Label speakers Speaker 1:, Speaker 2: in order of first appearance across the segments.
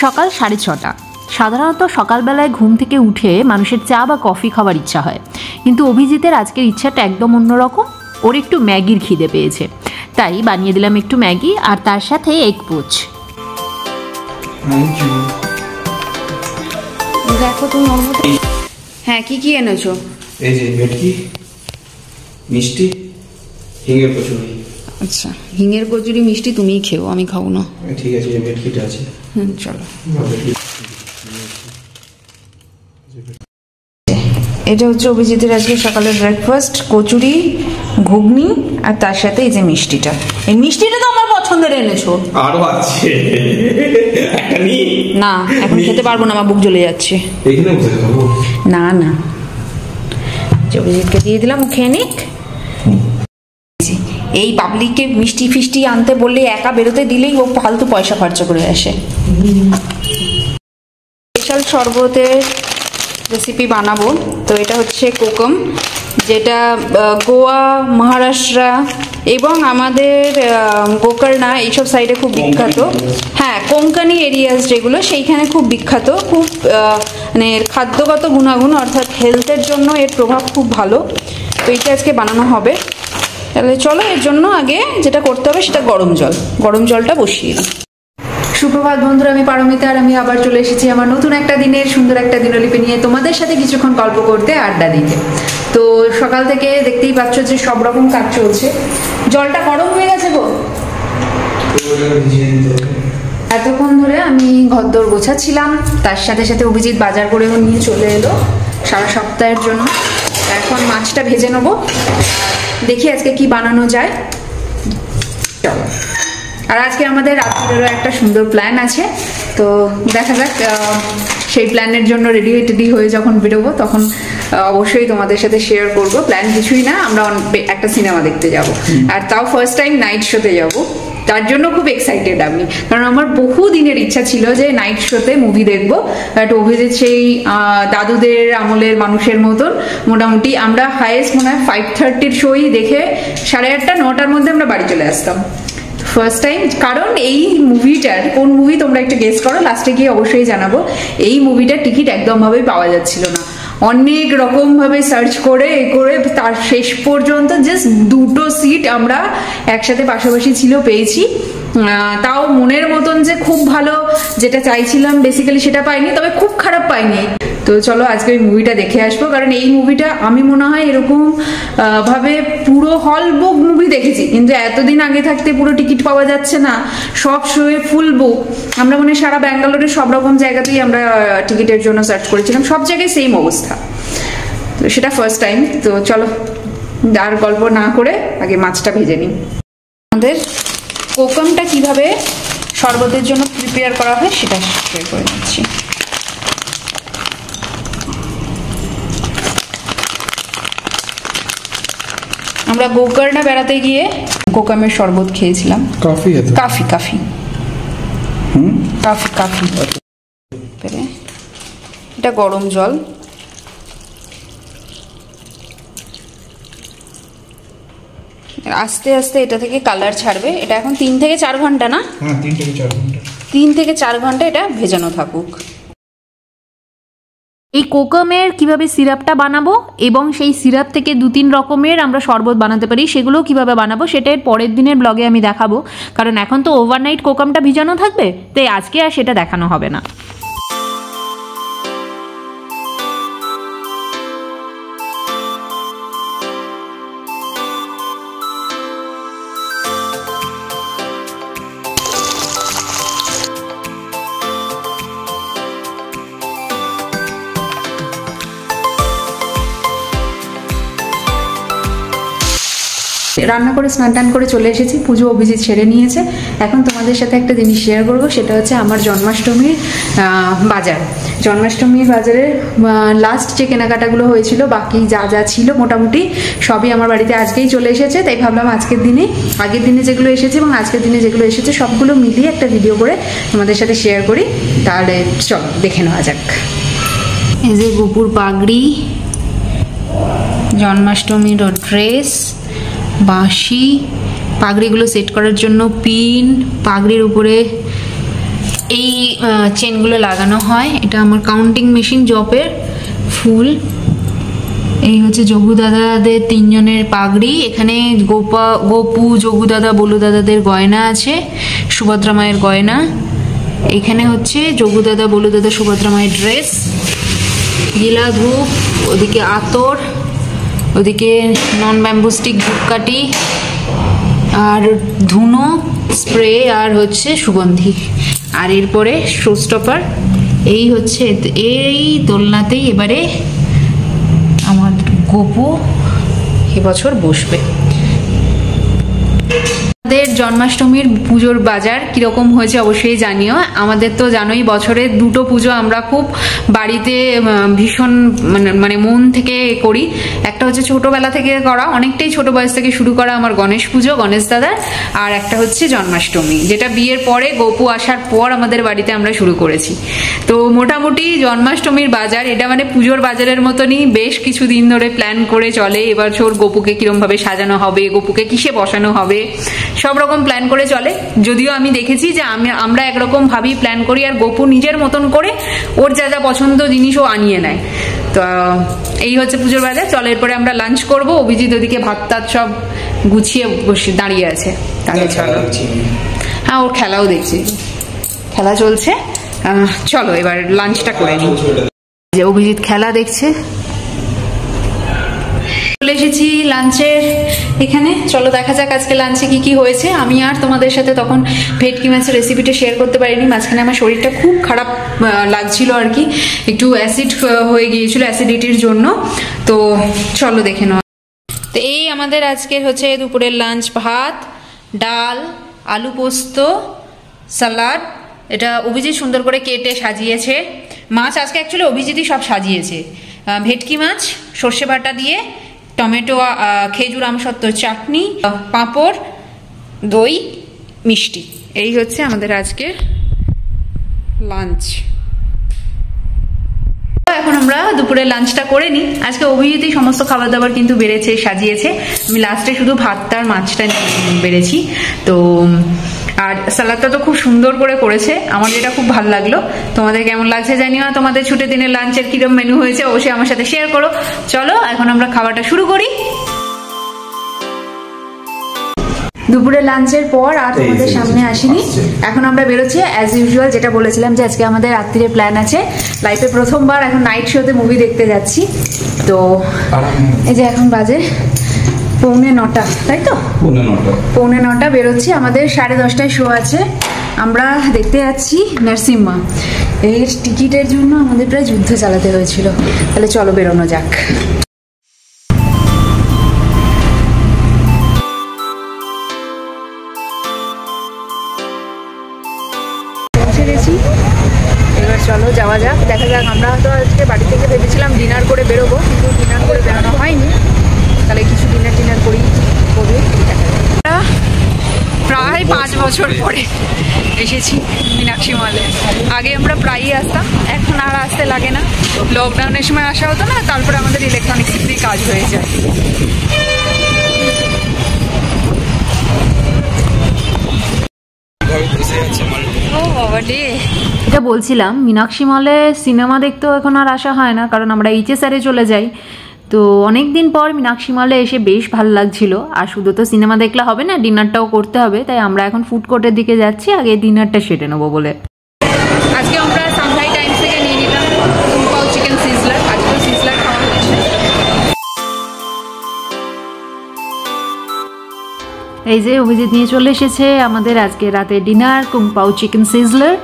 Speaker 1: সকাল 6:30। সাধারণত সকালবেলায় ঘুম থেকে উঠে মানুষের চা বা কফি খাওয়ার ইচ্ছা হয়, কিন্তু অভিজিতের আজকের ইচ্ছাটা একদম অন্যরকম। ওর একটু ম্যাগির খিদে পেয়েছে, তাই বানিয়ে দিলাম একটু ম্যাগি আর তার সাথে এগ পোচ।
Speaker 2: দেখো তুমি। হ্যাঁ, কি কি এনেছো?
Speaker 3: এই যে ভেটকি, মিষ্টি, হিঙের কচুরি।
Speaker 2: আচ্ছা, হিঙের কচুরি মিষ্টি তুমিই খেও, আমি খাবো না।
Speaker 3: ঠিক আছে, যে ভেটকিটা আছে।
Speaker 2: চলো। এটা হচ্ছে অভিজিতের আজকে সকালের ব্রেকফাস্ট, কচুরি, ঘুগনি আর তার সাথে এই যে মিষ্টিটা। এই মিষ্টিটা তো আমার পছন্দের এনেছো।
Speaker 3: আরো আছে
Speaker 2: না, এখন খেতে পারবো না, আমার বুক জ্বলে যাচ্ছে। না না, অভিজিৎকে দিয়ে দিলাম, খেয়ে নিক। এই পাবলিককে মিষ্টি ফিষ্টি আনতে বললে একা বেরোতে দিলেই ও ফালতু পয়সা খরচা করে আসে। স্পেশাল শরবতের রেসিপি বানাবো। তো এটা হচ্ছে কোকম, যেটা গোয়া, মহারাষ্ট্র এবং আমাদের গোকর্ণা এইসব সাইডে খুব বিখ্যাত। হ্যাঁ, কোঙ্কানি এরিয়াস যেগুলো, সেইখানে খুব বিখ্যাত। খুব মানে খাদ্যগত গুণাগুণ অর্থাৎ হেলথের জন্য এর প্রভাব খুব ভালো। তো এইটা আজকে বানানো হবে। তাহলে চলো, এর জন্য আগে যেটা করতে হবে সেটা গরম জলটা বসিয়ে দিই। সুপ্রভাত বন্ধুরা, আমি পারমিতা, আর আমি আবার চলে এসেছি আমার নতুন একটা দিনের সুন্দর একটা দিনলিপি নিয়ে তোমাদের সাথে কিছুক্ষণ গল্প করতে, আড্ডা দিতে। তো সকাল থেকে দেখতেই পাচ্ছ যে সব রকম কাজ চলছে। জলটা গরম হয়ে গেছে গো। এতক্ষণ ধরে আমি ঘরদোর গোছাচ্ছিলাম, তার সাথে সাথে অভিজিৎ বাজার করেও নিয়ে চলে এলো সারা সপ্তাহের জন্য। এখন মাছটা ভেজে নেবো, দেখি আজকে কি বানানো যায়। চলো। আর আজকে আমাদের রাত্রেরও একটা সুন্দর প্ল্যান আছে, তো দেখা যাক। সেই প্ল্যানের জন্য রেডি হয়ে যখন বেরোবো তখন অবশ্যই তোমাদের সাথে শেয়ার করব। প্ল্যান কিছুই না, আমরা একটা সিনেমা দেখতে যাব, আর তাও ফার্স্ট টাইম নাইট শোতে যাব। তার জন্য খুব এক্সাইটেড আমি, কারণ আমার বহু দিনের ইচ্ছা ছিল যে নাইট শোতে মুভি দেখবো। বাট অভিজিৎ সেই দাদুদের আমলের মানুষের মতন মোটামুটি আমরা হাইয়েস্ট মনে হয় 5:30 শোই দেখে 8:30 9টার মধ্যে আমরা বাড়ি চলে আসতাম ফার্স্ট টাইম। কারণ এই মুভিটার কোন মুভি তোমরা একটু গেস করো, লাস্টে গিয়ে অবশ্যই জানাবো। এই মুভিটার টিকিট একদমভাবেই পাওয়া যাচ্ছিল না, অনেক রকম ভাবে সার্চ করে তার শেষ পর্যন্ত জাস্ট 2টো সিট আমরা একসাথে পাশাপাশি ছিল পেয়েছি। তাও মনের মতন যে খুব ভালো যেটা চাইছিলাম বেসিক্যালি সেটা পাইনি, তবে খুব খারাপ পাইনি। তো চলো আজকে ওই মুভিটা দেখে আসবো, কারণ এই মুভিটা আমি মনে হয় এরকম ভাবে পুরো হল বুক মুভি দেখেছি, কিন্তু এতদিন আগে থাকতে পুরো টিকিট পাওয়া যাচ্ছে না, সব শোয়ে ফুল বুক। আমরা মনে হয় সারা ব্যাঙ্গালোরের সব রকম জায়গাতেই আমরা টিকিটের জন্য সার্চ করেছিলাম, সব জায়গায় সেম অবস্থা। তো সেটা ফার্স্ট টাইম। তো চলো আর গল্প না করে আগে মাছটা ভেজে নিই। আমাদের কোকমটা কিভাবে শরবতের জন্য প্রিপেয়ার করা হয় সেটা শেয়ার করে নিচ্ছি। আমরা গোকর্ণা বেড়াতে গিয়ে কোকমের শরবত খেয়েছিলাম। কাফি এটা গরম জল। আস্তে আস্তে এটা থেকে কালার ছাড়বে। এটা এখন 3 থেকে 4 ঘন্টা না?
Speaker 3: হ্যাঁ, 3 থেকে 4 ঘন্টা।
Speaker 2: 3 থেকে 4 ঘন্টা এটা ভেজানো থাকুক।
Speaker 1: এই কোকমের কিভাবে সিরাপটা বানাবো এবং সেই সিরাপ থেকে 2-3 রকমের আমরা শরবত বানাতে পারি, সেগুলো কিভাবে বানাবো সেটা পরের দিনের ব্লগে আমি দেখাবো। কারণ এখন তো ওভারনাইট কোকমটা ভিজানো থাকবে, তাই আজকে আর সেটা দেখানো হবে না।
Speaker 2: রান্না করে স্নান টান করে চলে এসেছি, পুজো অভিজিৎ সেরে নিয়েছে। এখন তোমাদের সাথে একটা জিনিস শেয়ার করব, সেটা হচ্ছে আমার জন্মাষ্টমীর বাজার। জন্মাষ্টমীর বাজারের লাস্ট যে কেনাকাটাগুলো হয়েছিল, বাকি যা যা ছিল মোটামুটি সবই আমার বাড়িতে আজকেই চলে এসেছে। তাই ভাবলাম আগের দিনে যেগুলো এসেছে এবং আজকের দিনে যেগুলো এসেছে সবগুলো মিলিয়ে একটা ভিডিও করে তোমাদের সাথে শেয়ার করি। তাহলে চলো দেখে নেওয়া যাক। এই যে গোপুর পাগড়ি, জন্মাষ্টমীর ড্রেস, বাঁশি, পাগড়িগুলো সেট করার জন্য পিন, পাগড়ির উপরে এই চেনগুলো লাগানো হয়। এটা আমার কাউন্টিং মেশিন জপের ফুল। এই হচ্ছে যোগু দাদাদের তিনজনের পাগড়ি। এখানে গোপু, যোগু দাদা, বলু দাদাদের গয়না আছে, সুভদ্রা মায়ের গয়না। এখানে হচ্ছে যোগু দাদা, বলু দাদা, সুভদ্রা মায়ের ড্রেস, গিলা ধূপ, ওদিকে আতর, ওদিকে নন ব্যাম্বু স্টিক ধূপকাঠি, আর ধুনো স্প্রে, আর হচ্ছে সুগন্ধি, আর এরপরে শো স্টপার। এই হচ্ছে এই দোলনাতেই এবারে আমার গোপু এবছর বসবে। আমাদের জন্মাষ্টমীর পুজোর বাজার কিরকম হয়েছে অবশ্যই জানিও। আমাদের তো জানোই বছরে দুটো পুজো আমরা খুব বাড়িতে ভীষণ মানে মন থেকে করি। একটা হচ্ছে ছোটবেলা থেকে করা, অনেকটাই ছোট বয়স থেকে শুরু করা আমার গণেশ পুজো, গণেশ দাদার, আর একটা হচ্ছে জন্মাষ্টমী, যেটা বিয়ের পরে গোপু আসার পর আমাদের বাড়িতে আমরা শুরু করেছি। তো মোটামুটি জন্মাষ্টমীর বাজার এটা মানে পুজোর বাজারের মতনই বেশ কিছুদিন ধরে প্ল্যান করে চলে। এবছর গোপুকে কিরমভাবে সাজানো হবে, গোপুকে কিসে বসানো হবে, সব রকম প্ল্যান করে চলে। যদিও আমি দেখেছি যে আমরা একরকম ভাবেই প্ল্যান করি, আর গোপু নিজের মতন করে ওর যা যা পছন্দ জিনিসও আনিয়ে নেয়। তো এই হচ্ছে পুজোর বাজার। চলো এরপরে আমরা লাঞ্চ করবো। অভিজিৎ ওদিকে ভাত টাত সব গুছিয়ে বসে দাঁড়িয়ে আছে। তাহলে চলো। হ্যাঁ, ওর খেলাও দেখছি, খেলা চলছে। চলো এবার লাঞ্চটা করে নিই। যে অভিজিৎ খেলা দেখছে। চলে এসেছি লাঞ্চের এখানে। চলো দেখা যাক আজকে লাঞ্চে কি কি হয়েছে। আমি আর তোমাদের সাথে তখন ভেটকি মাছের রেসিপিটা শেয়ার করতে পারিনি। মাঝখানে আমার শরীরটা খুব খারাপ লাগছিল আর কি, একটু অ্যাসিড হয়ে গিয়েছিল অ্যাসিডিটির জন্য। তো চলো দেখে নাও। তো এই আমাদের আজকে হচ্ছে দুপুরের লাঞ্চ, ভাত, ডাল, আলু পোস্ত, সালাড। এটা অভিজিৎ সুন্দর করে কেটে সাজিয়েছে। মাছ আজকে অ্যাকচুয়ালি অভিজিৎই সব সাজিয়েছে। ভেটকি মাছ সর্ষে বাটা দিয়ে, টমেটো, খেজুর আমসত্ত্বর চাটনি, পাঁপড়, দই, মিষ্টি। এই হচ্ছে আমাদের আজকের লাঞ্চ। এখন আমরা দুপুরে লাঞ্চটা করে নিই। আজকে অভিজিৎই সমস্ত খাবার দাবার কিন্তু বেড়েছে, সাজিয়েছে। আমি লাস্টে শুধু ভাতটা আর মাছটা বেড়েছি। তো আর সালাদটা তো খুব সুন্দর করে করেছে, আমার এটা খুব ভালো লাগলো। তোমাদের কেমন লাগছে জানিও। তোমাদের ছুটির দিনের লাঞ্চের কিরকম মেনু হয়েছে অবশ্যই আমার সাথে শেয়ার করো। চলো এখন আমরা খাবারটা শুরু করি। দুপুরে লাঞ্চের পর আর তোমাদের সামনে আসিনি। এখন আমরা বেরোচ্ছি অ্যাজ ইউজুয়াল, যেটা বলেছিলাম যে আজকে আমাদের রাত্রিরে প্ল্যান আছে। লাইফে প্রথমবার এখন নাইট শোতে মুভি দেখতে যাচ্ছি। তো এই যে এখন বাজে 9:45, তাই তো 9:45 বেরোচ্ছি। আমাদের 10:30টায় শো আছে। আমরা দেখতে যাচ্ছি নরসিম্মা। এর টিকিটের জন্য আমাদের প্রায় যুদ্ধ চালাতে হয়েছিল। তাহলে চলো বেরোনো যাক। পৌঁছে গেছি, এবার চলো যাওয়া যাক, দেখা যাক। আমরা তো আজকে বাড়ি থেকে ভেবেছিলাম ডিনার করে বেরোবো, কিন্তু ডিনার করে বেরোনো হয়নি। তাহলে কিছু ডিনার করি করবে। প্রায় 5 বছর পরে এসেছি মীনাক্ষী মলে। আগে আমরা প্রায়ই আসতাম, এখন আর আসতে লাগে না। লকডাউনের সময় আসা হতো না, তারপরে আমাদের ইলেকট্রনিক্সেরই কাজ হয়ে যায়।
Speaker 1: এটা বলছিলাম মীনাক্ষী মলে সিনেমা দেখতেও এখন আর আসা হয় না, কারণ আমরা HSR-এ চলে যাই। তো অনেক দিন পর মীনাক্ষী মলে এসে বেশ ভালো লাগছিল। আর শুধু তো সিনেমা দেখলে হবে না, ডিনারটাও করতে হবে। তাই আমরা এখন ফুড কোর্টের দিকে যাচ্ছি, আগে ডিনারটা সেরে নেবো বলে।
Speaker 2: আজকে আমরা সাংহাই টাইমস থেকে নিয়ে নিলাম কুংপাও চিকেন সিজলার। আজকে সিজলার খাওয়া হয়েছে।
Speaker 1: এই যে অভিজিৎ নিয়ে চলে এসেছে আমাদের আজকে রাতে ডিনার, কুংপাও চিকেন সিজলার।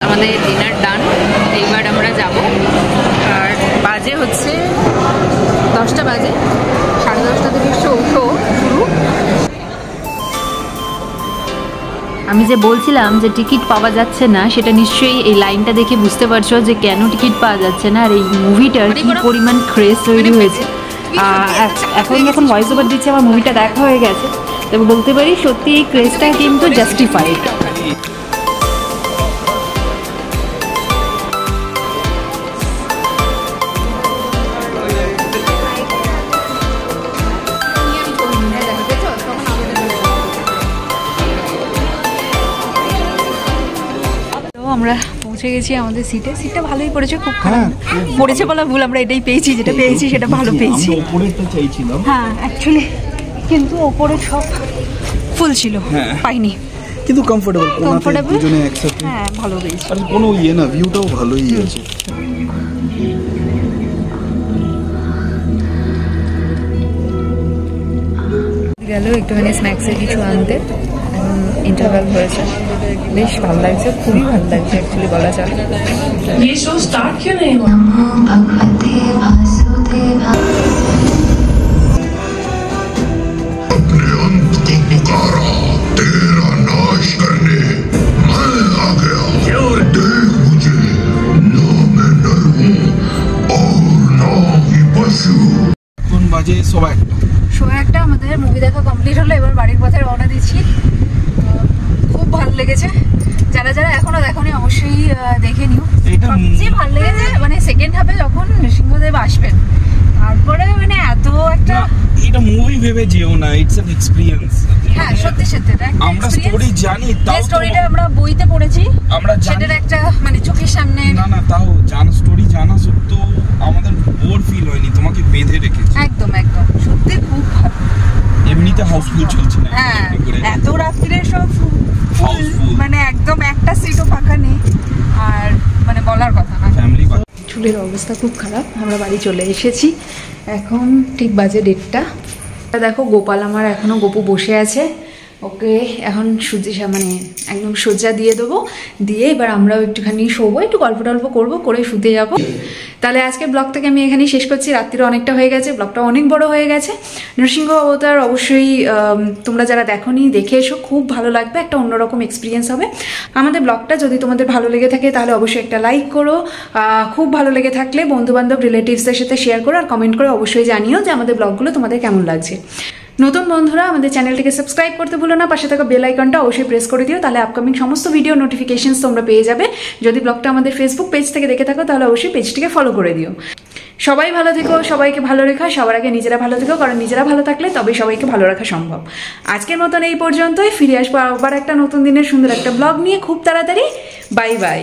Speaker 2: আমাদের ডিনার ডান। এইবার আমরা যাব। আর বাজে হচ্ছে 10টা বাজে, 10:30 থেকে শো শুরু।
Speaker 1: আমি যে বলছিলাম যে টিকিট পাওয়া যাচ্ছে না, সেটা নিশ্চয়ই এই লাইনটা দেখে বুঝতে পারছো যে কেন টিকিট পাওয়া যাচ্ছে না। আর এই মুভিটার কি পরিমাণ ক্রেজ তৈরি হয়েছে। এখন যখন ভয়েস ওভার দিচ্ছে আমার মুভিটা দেখা হয়ে গেছে, তবে বলতে পারি সত্যি এই ক্রেজটা কিন্তু জাস্টিফাইড। আমরা পৌঁছে গেছি আমাদের সিটটা ভালোই পড়েছে, খুব খারাপ পড়েছে বলা ভুল, আমরা এটাই পেয়েছি, যেটা পেয়েছি সেটা ভালো পেয়েছি। হ্যাঁ অ্যাকচুয়ালি, কিন্তু ওপরে সব ফুল ছিল, পাইনি,
Speaker 4: কিন্তু কমফোর্টেবল, দুজনে একসাথে
Speaker 1: হ্যাঁ ভালো পেয়েছি।
Speaker 4: আর কোনো ইয়ে না, ভিউটাও ভালোই আছে।
Speaker 2: গেল একটুখানি স্ন্যাক্সের কিছু আনতে, ইন্টারভ্যাল হয়েছে, বেশ ভালো লাগছে, খুবই ভালো লাগছে অ্যাকচুয়ালি বলা চলে।
Speaker 5: ये शो स्टार्ट क्यों नहीं हुआ?
Speaker 4: কোন বাজে সবাই
Speaker 2: একটা আমাদের মুভি দেখা কমপ্লিট হলো, এবার বাড়ির পথে রওনা দিচ্ছি। খুব ভালো লেগেছে, যারা যারা এখনো দেখোনি অবশ্যই দেখে নিও। সবচেয়ে ভালো লেগেছে মানে সেকেন্ড হাফে যখন নৃসিংহদেব আসবেন, তারপরে মানে এত একটা,
Speaker 4: এটা মুভি ভেবে যেও না, ইটস অ্যান এক্সপেরিয়েন্স।
Speaker 2: হ্যাঁ সত্যি সত্যি
Speaker 4: আমরা স্টোরি জানি, তাও
Speaker 2: স্টোরিটা আমরা বইতে পড়েছি,
Speaker 4: আমরা
Speaker 2: সেটার একটা মানে চোখের সামনে,
Speaker 4: না তাও জানা স্টোরি জানা সত্ত্বেও আমাদের বোর ফিল হয়নি, তোমাকে বেঁধে রেখেছে।
Speaker 2: একদম একদম সত্যি খুব ভালো।
Speaker 4: এমনিতে হাউসফুল চলছে না,
Speaker 2: হ্যাঁ এত রাত্রে সব ফুল, মানে একদম একটা সিটও ফাঁকা নেই, আর মানে বলার কথা না।
Speaker 4: ফ্যামিলি
Speaker 2: চুলের অবস্থা খুব খারাপ, আমরা বাড়ি চলে এসেছি, এখন ঠিক বাজে 1:30। দেখো গোপাল আমার এখনো গপু বসে আছে, ওকে এখন মানে একদম সজ্জা দিয়ে দেবো, দিয়ে এবার আমরাও একটুখানি শোবো, একটু গল্প টল্প করবো, করে শুতে যাবো। তাহলে আজকের ব্লগটাকে আমি এখানেই শেষ করছি, রাত্রিও অনেকটা হয়ে গেছে, ব্লগটা অনেক বড় হয়ে গেছে। নৃসিংহ অবতার অবশ্যই তোমরা যারা দেখোনি দেখে এসো, খুব ভালো লাগবে, একটা অন্যরকম এক্সপিরিয়েন্স হবে। আমাদের ব্লগটা যদি তোমাদের ভালো লেগে থাকে তাহলে অবশ্যই একটা লাইক করো, খুব ভালো লেগে থাকলে বন্ধুবান্ধব রিলেটিভসদের সাথে শেয়ার করো, আর কমেন্ট করে অবশ্যই জানিও যে আমাদের ব্লগগুলো তোমাদের কেমন লাগছে। নতুন বন্ধুরা আমাদের চ্যানেলটিকে সাবস্ক্রাইব করতে ভুলো না, পাশে থাকা বেল আইকনটা অবশ্যই প্রেস করে দিও, তাহলে আপকামিং সমস্ত ভিডিও নোটিফিকেশনস তোমরা পেয়ে যাবে। যদি ব্লগটা আমাদের ফেসবুক পেজ থেকে দেখে থাকো তাহলে অবশ্যই পেজটিকে ফলো করে দিও। সবাই ভালো থেকো, সবাইকে ভালো রেখো, সবার আগে নিজেরা ভালো থেকো, কারণ নিজেরা ভালো থাকলে তবেই সবাইকে ভালো রাখা সম্ভব। আজকের মতন এই পর্যন্তই, ফিরে আসবো আবার একটা নতুন দিনের সুন্দর একটা ব্লগ নিয়ে খুব তাড়াতাড়ি। Bye bye.